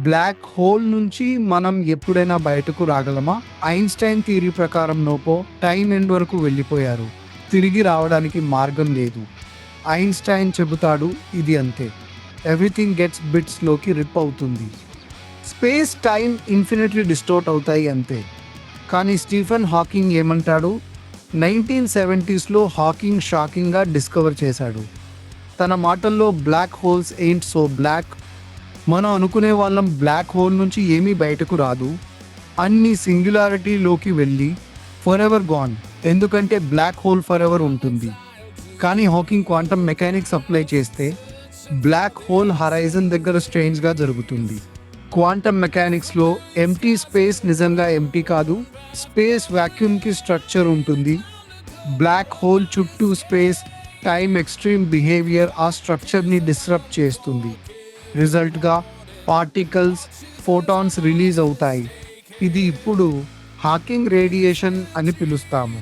Black hole నుంచి మనం ఎప్పుడైనా బయటకు రాగలమా? ఐన్‌స్టైన్ థియరీ ప్రకారం నోపో టైం ఎండ్ వరకు వెళ్ళిపోయారు. తిరిగి రావడానికి మార్గం లేదు. ఐన్‌స్టైన్ చెబుతాడు ఇది అంతే. ఎవ్రీథింగ్ గెట్స్ బిట్స్‌లోకి రిప్ అవుతుంది. స్పేస్, టైం ఇన్ఫినిట్లీ డిస్టోర్ట్ అవుతాయి అంతే. కానీ స్టీఫెన్ హాకింగ్ ఏమంటాడు? 1970స్లో హాకింగ్ షాకింగ్గా డిస్కవర్ చేశాడు. తన మాటల్లో black holes ain't so black. మనం అనుకునే వాళ్ళం బ్లాక్ హోల్ నుంచి ఏమీ బయటకు రాదు, అన్ని సింగులారిటీలోకి వెళ్ళి ఫర్ ఎవర్ గాన్, ఎందుకంటే బ్లాక్ హోల్ ఫర్ ఎవర్ ఉంటుంది. కానీ హాకింగ్ క్వాంటమ్ మెకానిక్స్ అప్లై చేస్తే బ్లాక్ హోల్ హరైజన్ దగ్గర స్ట్రేంజ్గా జరుగుతుంది. క్వాంటమ్ మెకానిక్స్లో ఎంటీ స్పేస్ నిజంగా ఎంటీ కాదు, స్పేస్ వ్యాక్యూమ్కి స్ట్రక్చర్ ఉంటుంది. బ్లాక్ హోల్ చుట్టూ స్పేస్ టైం ఎక్స్ట్రీమ్ బిహేవియర్ ఆ స్ట్రక్చర్ని డిస్రప్ట్ చేస్తుంది. రిజల్ట్గా పార్టికల్స్, ఫోటాన్స్ రిలీజ్ అవుతాయి. ఇది ఇప్పుడు హాకింగ్ రేడియేషన్ అని పిలుస్తాము.